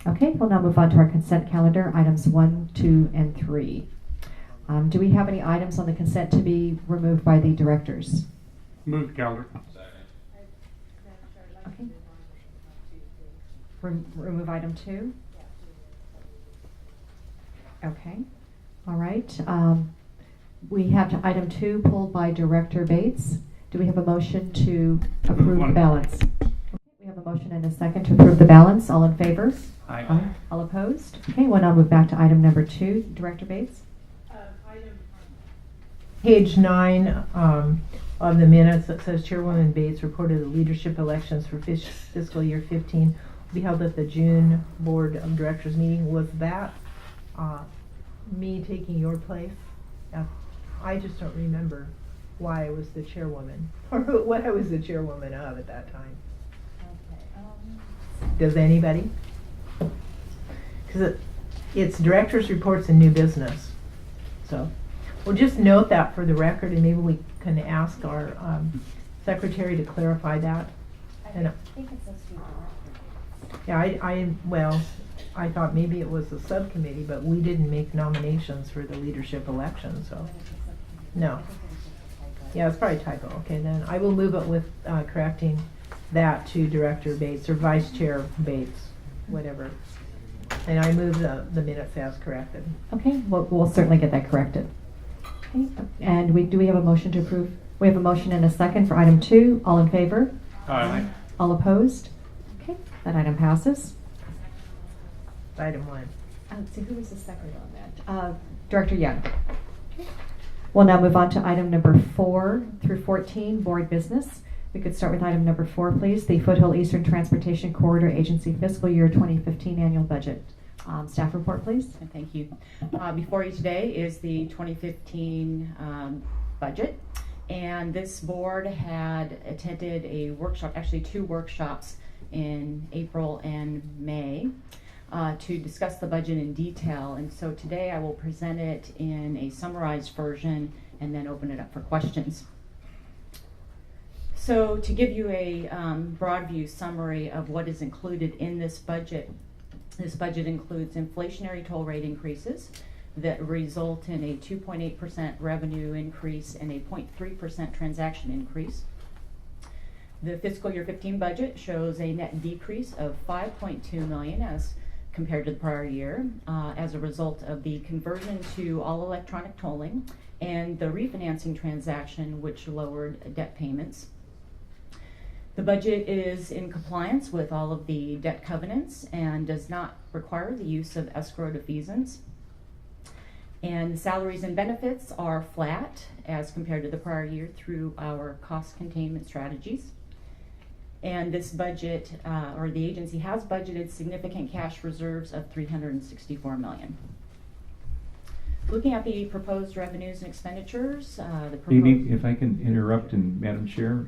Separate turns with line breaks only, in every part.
Okay, we'll now move on to our consent calendar, items 1, 2, and 3. Do we have any items on the consent to be removed by the directors?
Move the calendar.
Okay. Remove item 2? Okay. All right. We have item 2 pulled by Director Bates. Do we have a motion to approve the balance? Okay, we have a motion and a second to approve the balance. All in favor?
Aye.
All opposed? Okay, we'll now move back to item number 2. Director Bates?
Page 9 of the minutes, that says Chairwoman Bates reported the leadership elections for fiscal year 15 will be held at the June Board of Directors meeting. Was that me taking your place? I just don't remember why I was the chairwoman or what I was the chairwoman of at that time.
Okay.
Does anybody? Because it's directors' reports and new business. So we'll just note that for the record, and maybe we can ask our secretary to clarify that.
I think it's supposed to be
Yeah, well, I thought maybe it was a subcommittee, but we didn't make nominations for the leadership election, so. No. Yeah, it's probably a typo. Okay, then I will move it with correcting that to Director Bates or Vice Chair Bates, whatever. And I move the minutes as corrected.
Okay, we'll certainly get that corrected. Okay, and do we have a motion to approve? We have a motion and a second for item 2. All in favor?
Aye.
All opposed? Okay, that item passes.
Item 1.
Let's see, who was the second on that? Director Young. Okay. We'll now move on to item number 4 through 14, board business. We could start with item number 4, please. The Foothill Eastern Transportation Corridor Agency Fiscal Year 2015 Annual Budget. Staff report, please.
Thank you. Before you today is the 2015 budget, and this board had attended a workshop, actually 2 workshops in April and May to discuss the budget in detail. And so today I will present it in a summarized version and then open it up for questions. So to give you a broad view summary of what is included in this budget includes inflationary toll rate increases that result in a 2.8% revenue increase and a 0.3% transaction increase. The fiscal year 15 budget shows a net decrease of $5.2 million as compared to the prior year as a result of the conversion to all electronic tolling and the refinancing transaction, which lowered debt payments. The budget is in compliance with all of the debt covenants and does not require the use of escrow defeasance. And salaries and benefits are flat as compared to the prior year through our cost containment strategies. And this budget, or the agency has budgeted significant cash reserves of $364 million. Looking at the proposed revenues and expenditures,
Amy, if I can interrupt, and Madam Chair,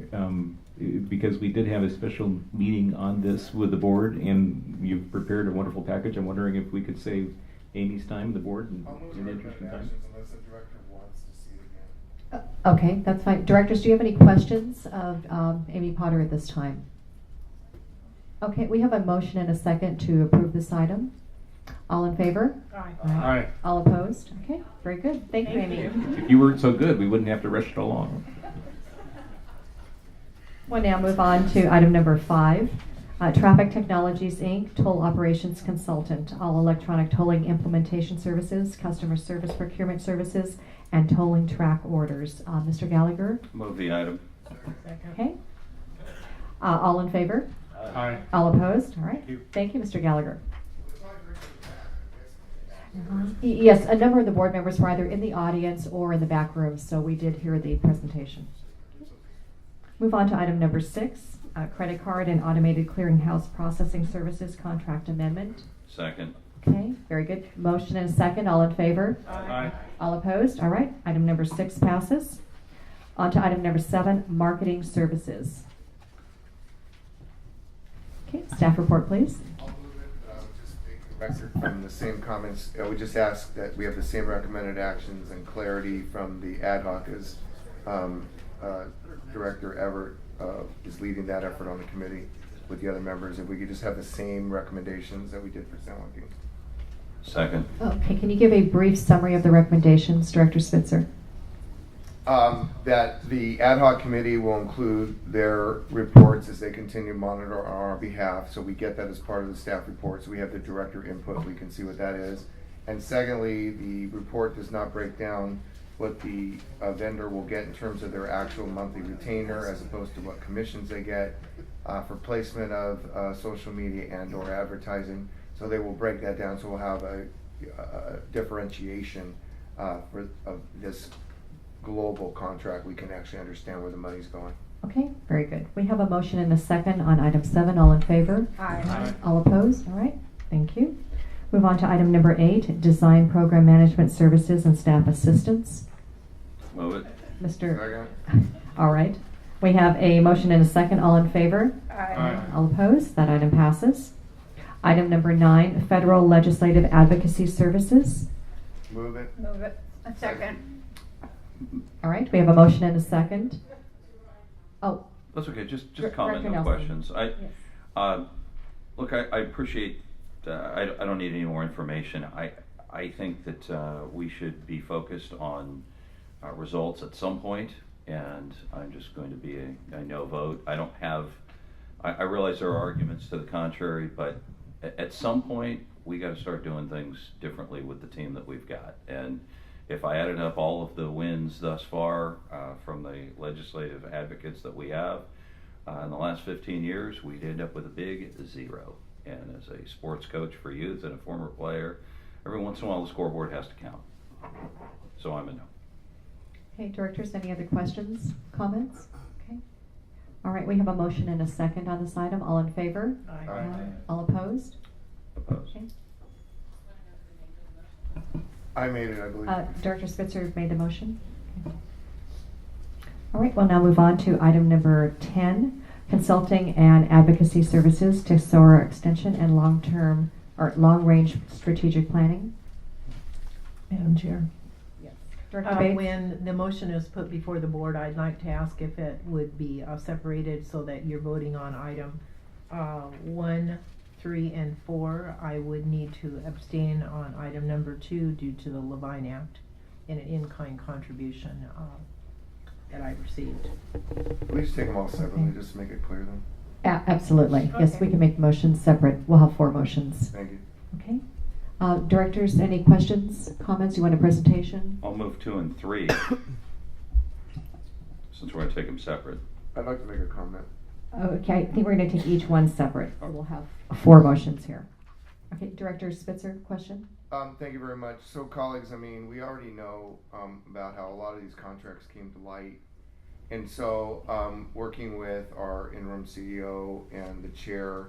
because we did have a special meeting on this with the board, and you've prepared a wonderful package. I'm wondering if we could save Amy's time, the board, in the interest of time.
Unless the director wants to see it again.
Okay, that's fine. Directors, do you have any questions of Amy Potter at this time? Okay, we have a motion and a second to approve this item. All in favor?
Aye.
Aye.
All opposed? Okay, very good. Thank you, Amy.
If you weren't so good, we wouldn't have to rush it along.
We'll now move on to item number 5. Traffic Technologies, Inc., Toll Operations Consultant, all electronic tolling implementation services, customer service procurement services, and tolling track orders. Mr. Gallagher?
Move the item.
Okay. All in favor?
Aye.
All opposed? All right.
Thank you.
Thank you, Mr. Gallagher. Yes, a number of the board members were either in the audience or in the back room, so we did hear the presentation. Move on to item number 6, credit card and automated clearinghouse processing services contract amendment.
Second.
Okay, very good. Motion and a second. All in favor?
Aye.
All opposed? All right. Item number 6 passes. On to item number 7, marketing services. Okay, staff report, please.
I'll move it. Just take the record from the same comments. We just ask that we have the same recommended actions and clarity from the ad hoc as Director Everett is leading that effort on the committee. with the other members, if we could just have the same recommendations that we did for San Joaquin.
Second.
Okay, can you give a brief summary of the recommendations, Director Spitzer?
That the ad hoc committee will include their reports as they continue to monitor on our behalf, so we get that as part of the staff report, so we have the director input, we can see what that is. And secondly, the report does not break down what the vendor will get in terms of their actual monthly retainer as opposed to what commissions they get for placement of social media and or advertising. So they will break that down, so we'll have a differentiation of this global contract. We can actually understand where the money's going.
Okay, very good. We have a motion and a second on item 7. All in favor?
Aye.
All opposed? All right, thank you. Move on to item number 8, design program management services and staff assistance.
Move it.
Mr.
Second.
All right. We have a motion and a second. All in favor?
Aye.
All opposed? That item passes. Item number 9, federal legislative advocacy services.
Move it.
Move it. A second.
All right, we have a motion and a second. Oh,
That's okay. Just
Director
comment, no
Nelson.
questions. Look, I appreciate. I don't need any more information. I think that we should be focused on results at some point, and I'm just going to be a no vote. I don't have. I realize there are arguments to the contrary, but at some point we got to start doing things differently with the team that we've got. And if I added up all of the wins thus far from the legislative advocates that we have in the last 15 years, we'd end up with a big 0. And as a sports coach for youth and a former player, every once in a while the scoreboard has to count. So I'm a no.
okay, directors, any other questions, comments? Okay. All right, we have a motion and a second on this item. All in favor?
Aye.
All opposed?
Opposed.
Okay.
I made it, I believe.
Director Spitzer made the motion. Okay. All right, we'll now move on to item number 10, consulting and advocacy services to SOAR extension and long-range strategic planning.
Madam Chair.
Director Bates?
When the motion is put before the board, I'd like to ask if it would be separated so that you're voting on item 1, 3, and 4. I would need to abstain on item number 2 due to the Levine Act and an in-kind contribution that I received.
We just take them all separately, just to make it clear then.
Absolutely. Yes,
Okay.
we can make motions separate. We'll have 4 motions.
Thank you.
Okay. Directors, any questions, comments? You want a presentation?
I'll move 2 and 3 since we're going to take them separate.
I'd like to make a comment.
Okay, I think we're going to take each one separate. We'll have 4 motions here. Okay, Director Spitzer, question?
Thank you very much. So colleagues, I mean, we already know about how a lot of these contracts came to light. And so working with our interim CEO and the chair,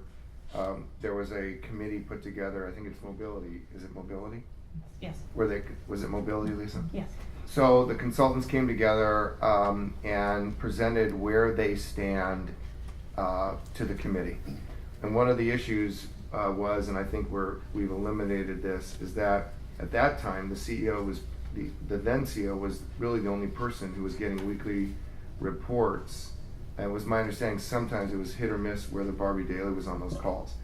there was a committee put together. I think it's mobility. Is it mobility?
Yes.
Was it mobility, Lisa?
Yes.
So the consultants came together and presented where they stand to the committee. And one of the issues was, and I think we've eliminated this, is that at that time the CEO was the then CEO was really the only person who was getting weekly reports. And it was my understanding sometimes it was hit or miss whether Barbie Daly was on those calls.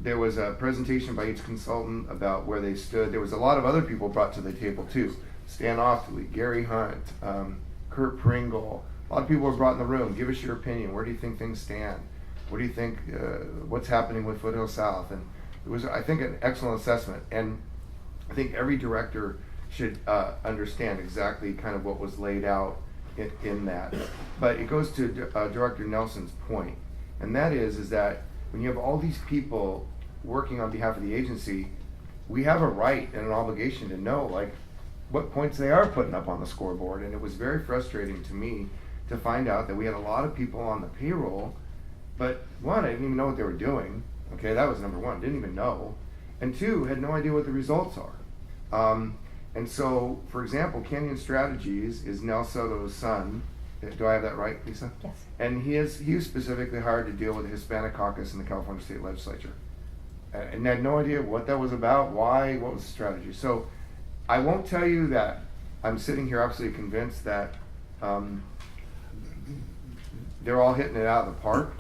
There was a presentation by each consultant about where they stood. There was a lot of other people brought to the table too. Stan Oftley, Gary Hunt, Kurt Pringle. A lot of people were brought in the room. Give us your opinion. Where do you think things stand? What do you think, what's happening with Foothill South? And it was, I think, an excellent assessment. And I think every director should understand exactly kind of what was laid out in that. But it goes to Director Nelson's point. And that is that when you have all these people working on behalf of the agency, we have a right and an obligation to know, like, what points they are putting up on the scoreboard. And it was very frustrating to me to find out that we had a lot of people on the payroll, but 1, I didn't even know what they were doing. Okay, that was number 1, didn't even know. And 2, had no idea what the results are. And so, for example, Canyon Strategies is Nel Soto's son. Do I have that right, Lisa?
Yes.
And he was specifically hired to deal with the Hispanic caucus in the California State Legislature. And had no idea what that was about, why, what was the strategy. So I won't tell you that I'm sitting here absolutely convinced that they're all hitting it out of the park.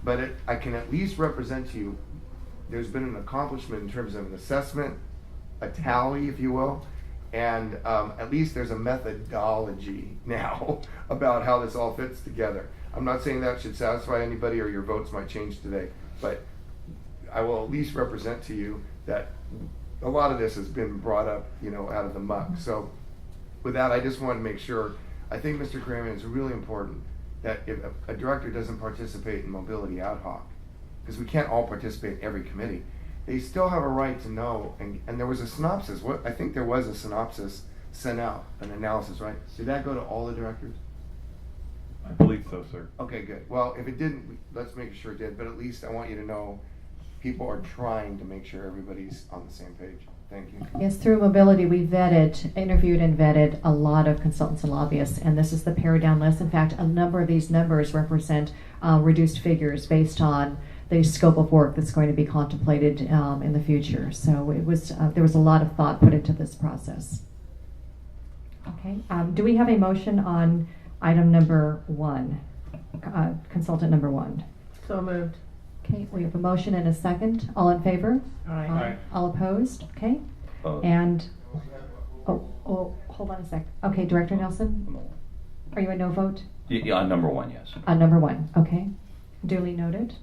but I can at least represent to you, there's been an accomplishment in terms of an assessment, a tally, if you will, and at least there's a methodology now about how this all fits together. I'm not saying that should satisfy anybody or your votes might change today, but I will at least represent to you that a lot of this has been brought up, out of the muck. So with that, I just want to make sure, I think, Mr. Kramer, it's really important that if a director doesn't participate in mobility ad hoc, because we can't all participate in every committee, they still have a right to know, and there was a synopsis, I think there was a synopsis sent out, an analysis, right? Did that go to all the directors?
I believe so, sir.
Okay, good. Well, if it didn't, let's make sure it did, but at least I want you to know people are trying to make sure everybody's on the same page. Thank you.
Yes, through mobility, we interviewed and vetted a lot of consultants and lobbyists, and this is the pared down list. In fact, a number of these numbers represent reduced figures based on the scope of work that's going to be contemplated in the future. So it was there was a lot of thought put into this process. Okay, do we have a motion on item number 1, consultant number 1?
So moved.
Okay, we have a motion and a second. All in favor?
Aye.
All opposed? Okay.
Opposed.
And, hold on a sec. Okay, Director Nelson, are you a no vote?
Yeah, on number 1, yes.
On number 1, okay. Duly noted.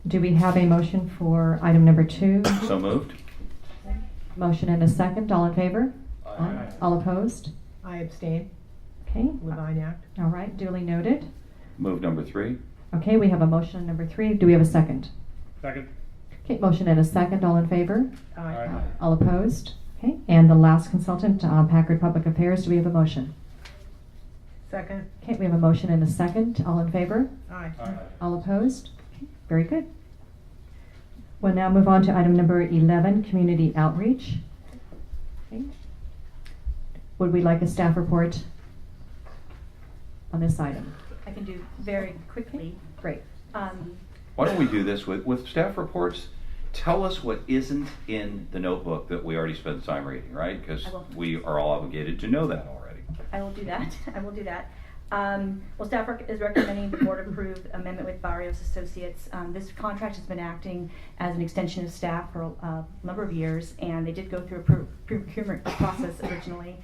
Do we have a motion for item number 2?
So moved.
Motion and a second. All in favor?
Aye.
All opposed?
I abstain.
Okay.
Levine Act.
All right, duly noted.
Move number 3.
Okay, we have a motion on number 3. Do we have a second?
Second.
Okay, motion and a second. All in favor?
Aye.
All opposed? Okay, and the last consultant, Packard Public Affairs, do we have a motion?
Second.
Okay, we have a motion and a second. All in favor?
Aye.
All opposed? Okay, very good. We'll now move on to item number 11, community outreach. Okay. Would we like a staff report on this item?
I can do very quickly.
Great.
Why don't we do this with staff reports? Tell us what isn't in the notebook that we already spent time reading, right? Because
I will.
we are all obligated to know that already.
I will do that. I will do that. Well, staff is recommending the board approve amendment with Barrios Associates. This contract has been acting as an extension of staff for a number of years, and they did go through a procurement process originally.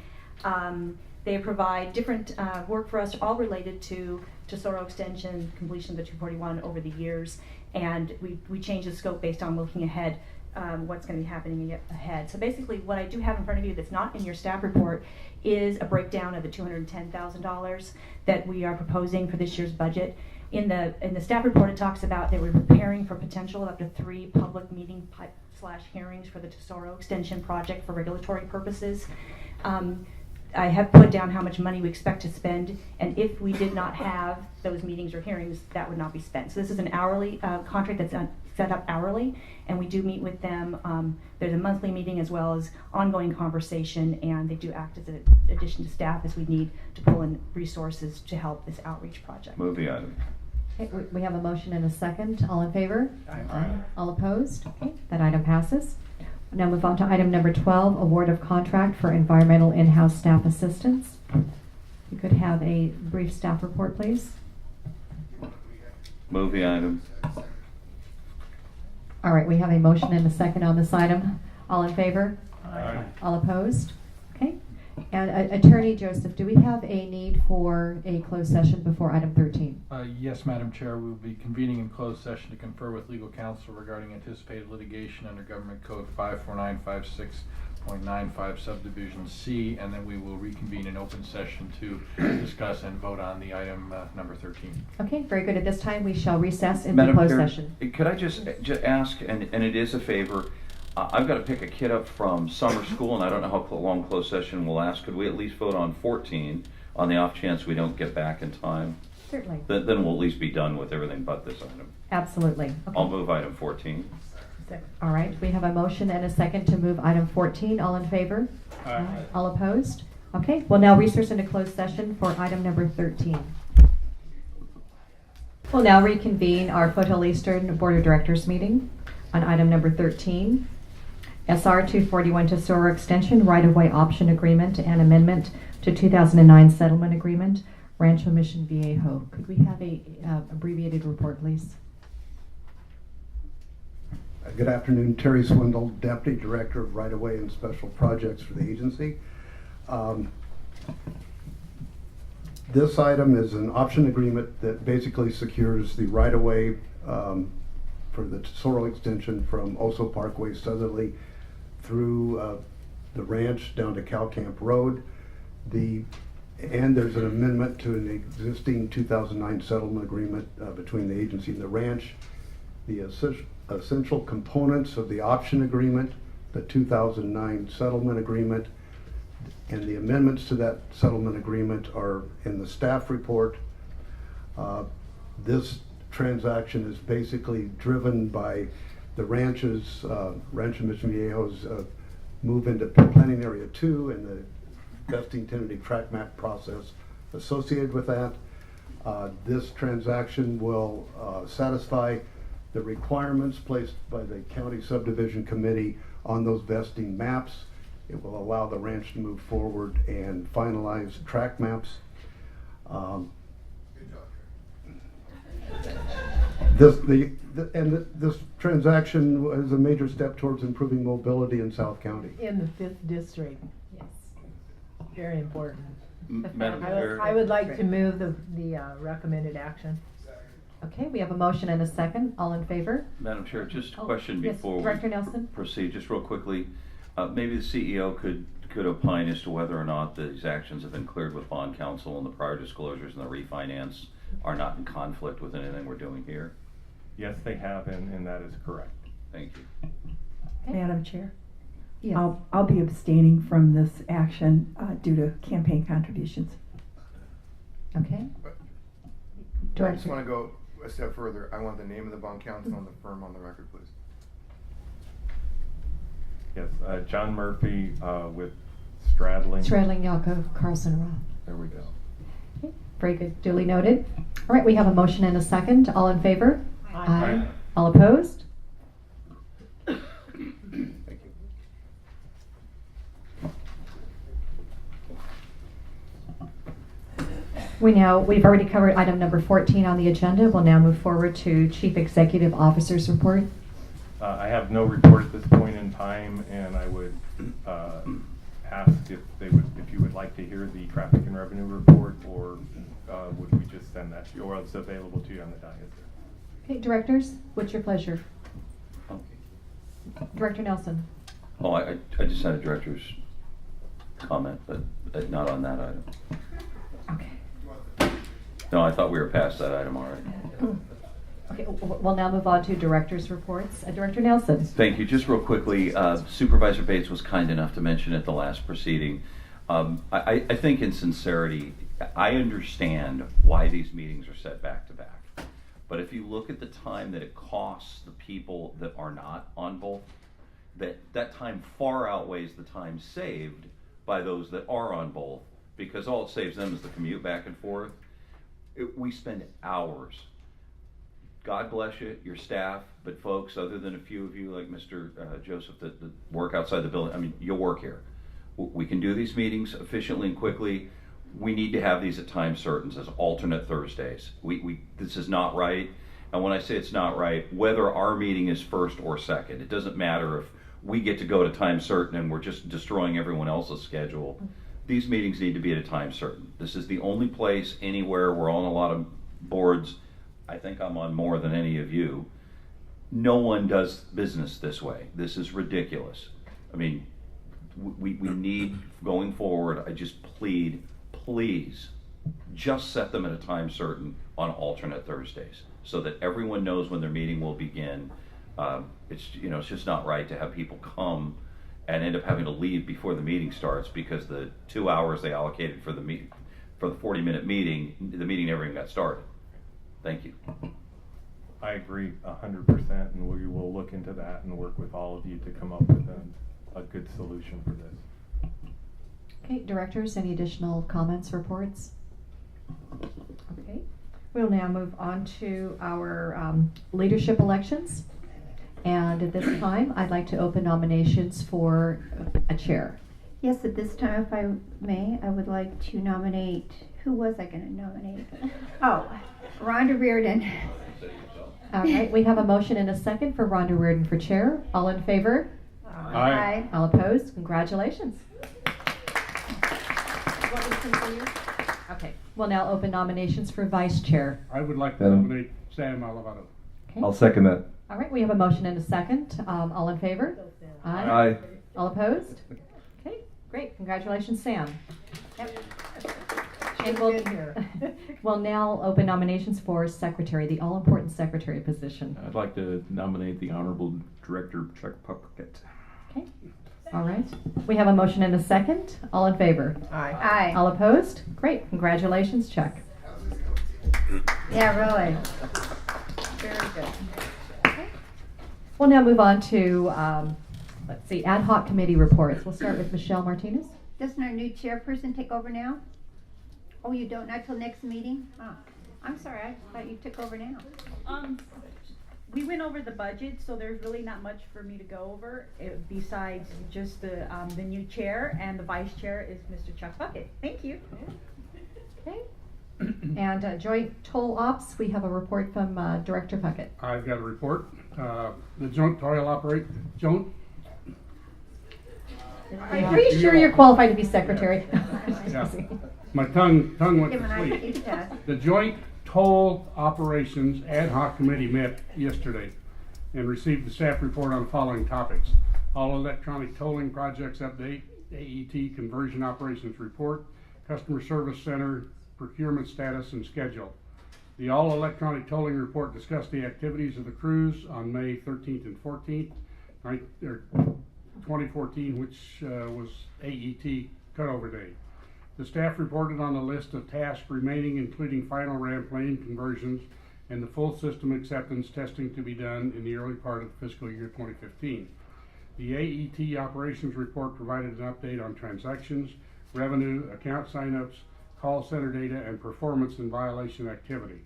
They provide different work for us, all related to Tesoro extension, completion of the 241 over the years, and we changed the scope based on looking ahead, what's going to be happening ahead. So basically, what I do have in front of you that's not in your staff report is a breakdown of the $210,000 that we are proposing for this year's budget. In the staff report, it talks about that we're preparing for potential of up to 3 public meeting / hearings for the Tesoro extension project for regulatory purposes. I have put down how much money we expect to spend, and if we did not have those meetings or hearings, that would not be spent. So this is an hourly contract that's set up hourly, and we do meet with them. There's a monthly meeting as well as ongoing conversation, and they do act as an addition to staff as we need to pull in resources to help this outreach project.
Move the item.
Okay, we have a motion and a second. All in favor?
Aye.
All opposed? Okay, that item passes. Now move on to item number 12, award of contract for environmental in-house staff assistance. You could have a brief staff report, please.
Move the item.
All right, we have a motion and a second on this item. All in favor?
Aye.
All opposed? Okay. And Attorney Joseph, do we have a need for a closed session before item 13?
Yes, Madam Chair, we will be convening in closed session to confer with legal counsel regarding anticipated litigation under Government Code 54956.95 subdivision C, and then we will reconvene in open session to discuss and vote on the item number 13.
Okay, very good. At this time, we shall recess into
Madam
closed
Chair,
session.
could I just ask, and it is a favor, I've got to pick a kid up from summer school, and I don't know how long closed session will last. Could we at least vote on 14 on the off chance we don't get back in time?
Certainly.
Then we'll at least be done with everything but this item.
Absolutely. Okay.
I'll move item 14.
All right, we have a motion and a second to move item 14. All in favor?
Aye.
All opposed? Okay, we'll now recess into closed session for item number 13. We'll now reconvene our Foothill Eastern Board of Directors meeting on item number 13. SR 241 Tesoro Extension Right-of-Way Option Agreement and Amendment to 2009 Settlement Agreement, Rancho Mission Viejo. Could we have a abbreviated report, please?
Good afternoon, Terry Swindle, Deputy Director of Right-of-Way and Special Projects for the agency. This item is an option agreement that basically secures the right-of-way for the Sorrel extension from Oso Parkway southerly through the ranch down to Cow Camp Road. And there's an amendment to an existing 2009 settlement agreement between the agency and the ranch. The essential components of the option agreement, the 2009 settlement agreement, and the amendments to that settlement agreement are in the staff report. This transaction is basically driven by the ranch's, Rancho Mission Viejo's move into planning area 2 and the vesting tentative track map process associated with that. This transaction will satisfy the requirements placed by the county subdivision committee on those vesting maps. It will allow the ranch to move forward and finalize track maps. This transaction is a major step towards improving mobility in South County.
In the 5th district.
Yes.
Very important.
Madam Chair.
I would like to move the recommended action.
Okay, we have a motion and a second. All in favor?
Madam Chair, just a
Oh,
question
yes,
before
Director
we
Nelson?
proceed, just real quickly. Maybe the CEO could opine as to whether or not these actions have been cleared with bond counsel and the prior disclosures and the refinance are not in conflict with anything we're doing here.
Yes, they have, and that is correct.
Thank you.
Madam Chair,
Yes.
I'll be abstaining from this action due to campaign contributions.
Okay.
I just want to go a step further. I want the name of the bond counsel and the firm on the record, please.
Yes, John Murphy with Stradling.
Stradling, Yakov, Carlson, Roth.
There we go.
Okay, very good. Duly noted. All right, we have a motion and a second. All in favor?
Aye.
All opposed?
Thank you.
We've already covered item number 14 on the agenda. We'll now move forward to Chief Executive Officer's report.
I have no report at this point in time, and I would ask if you would like to hear the traffic and revenue report, or would we just send that to you, or it's available to you on the dais there.
Okay, directors, what's your pleasure?
Okay.
Director Nelson.
Oh, I just had a director's comment, but not on that item.
Okay.
No, I thought we were past that item already.
Okay, we'll now move on to director's reports. Director Nelson.
Thank you. Just real quickly, Supervisor Bates was kind enough to mention at the last proceeding. I think in sincerity, I understand why these meetings are set back to back. But if you look at the time that it costs the people that are not on both, that time far outweighs the time saved by those that are on both, because all it saves them is the commute back and forth. We spend hours. God bless you, your staff, but folks, other than a few of you like Mr. Joseph that work outside the building, I mean, you'll work here. We can do these meetings efficiently and quickly. We need to have these at time certain as alternate Thursdays. This is not right. And when I say it's not right, whether our meeting is first or second, it doesn't matter if we get to go to time certain and we're just destroying everyone else's schedule. These meetings need to be at a time certain. This is the only place anywhere. We're on a lot of boards. I think I'm on more than any of you. No one does business this way. This is ridiculous. I mean, we need, going forward, I just plead, please, just set them at a time certain on alternate Thursdays so that everyone knows when their meeting will begin. It's just not right to have people come and end up having to leave before the meeting starts because the 2 hours they allocated for the 40-minute meeting, the meeting never even got started. Thank you.
I agree 100%, and we will look into that and work with all of you to come up with a good solution for this.
Okay, directors, any additional comments, reports? Okay, we'll now move on to our leadership elections. And at this time, I'd like to open nominations for a chair.
Yes, at this time, if I may, I would like to nominate, who was I going to nominate? Oh, Rhonda Reardon.
All right, we have a motion and a second for Rhonda Reardon for chair. All in favor?
Aye.
All opposed? Congratulations. Want me to continue? Okay, we'll now open nominations for vice chair.
I would like to
Madam-
nominate Sam Alavato.
Okay.
I'll second that.
All right, we have a motion and a second. All in favor?
Aye.
All opposed? Okay, great. Congratulations, Sam. And we'll now open nominations for secretary, the all-important secretary position.
I'd like to nominate the Honorable Director Chuck Puckett.
Okay, all right. We have a motion and a second. All in favor?
Aye.
All opposed? Great. Congratulations, Chuck.
Yeah, really. Very good.
We'll now move on to, let's see, ad hoc committee reports. We'll start with Michelle Martinez.
Doesn't our new chairperson take over now? Oh, you don't, not till next meeting? Oh, I'm sorry, I thought you took over now.
We went over the budget, so there's really not much for me to go over, besides just the new chair, and the vice chair is Mr. Chuck Bucket. Thank you.
Okay. And joint toll ops, we have a report from Director Puckett.
I've got a report. The joint toil joint.
I'm pretty sure you're qualified to be secretary.
Yeah. My tongue went
Give an
to
IQ
sleep.
test.
The Joint Toll Operations Ad Hoc Committee met yesterday and received the staff report on the following topics. All electronic tolling projects update, AET conversion operations report, customer service center procurement status and schedule. The all electronic tolling report discussed the activities of the cruise on May 13th and 14th, 2014, which was AET cutover day. The staff reported on the list of tasks remaining, including final ramp lane conversions and the full system acceptance testing to be done in the early part of fiscal year 2015. The AET operations report provided an update on transactions, revenue, account signups, call center data, and performance and violation activity.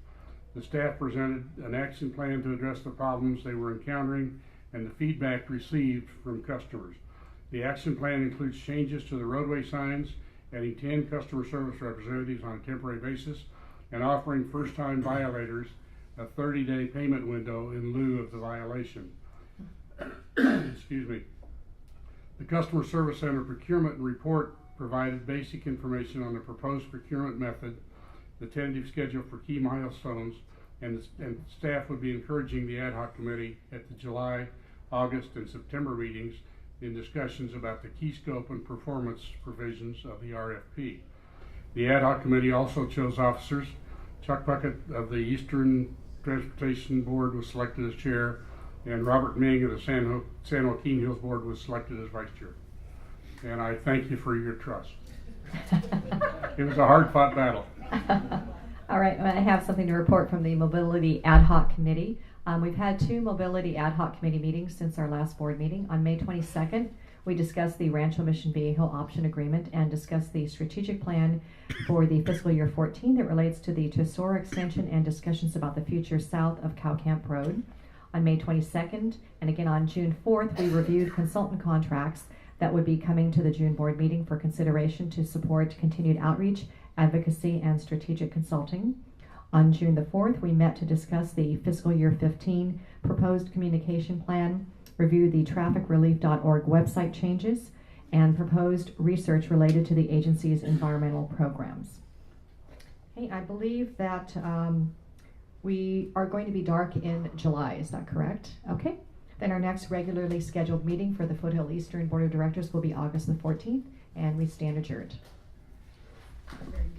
The staff presented an action plan to address the problems they were encountering and the feedback received from customers. The action plan includes changes to the roadway signs, adding 10 customer service representatives on a temporary basis, and offering first-time violators a 30-day payment window in lieu of the violation. Excuse me. The Customer Service Center procurement report provided basic information on the proposed procurement method, the tentative schedule for key milestones, and staff would be encouraging the ad hoc committee at the July, August, and September meetings in discussions about the key scope and performance provisions of the RFP. The ad hoc committee also chose officers. Chuck Puckett of the Eastern Transportation Board was selected as chair, and Robert Ming of the San Joaquin Hills Board was selected as vice chair. And I thank you for your trust. It was a hard-fought battle.
All right, I have something to report from the Mobility Ad Hoc Committee. We've had 2 Mobility Ad Hoc Committee meetings since our last board meeting. On May 22nd, we discussed the Rancho Mission Viejo option agreement and discussed the strategic plan for the fiscal year 14 that relates to the Tesoro extension and discussions about the future south of Cow Camp Road. On May 22nd, and again on June 4th, we reviewed consultant contracts that would be coming to the June board meeting for consideration to support continued outreach, advocacy, and strategic consulting. On June the 4th, we met to discuss the fiscal year 15 proposed communication plan, review the trafficrelief.org website changes, and proposed research related to the agency's environmental programs. Okay, I believe that we are going to be dark in July, is that correct? Okay, then our next regularly scheduled meeting for the Foothill Eastern Board of Directors will be August the 14th, and we stand adjourned.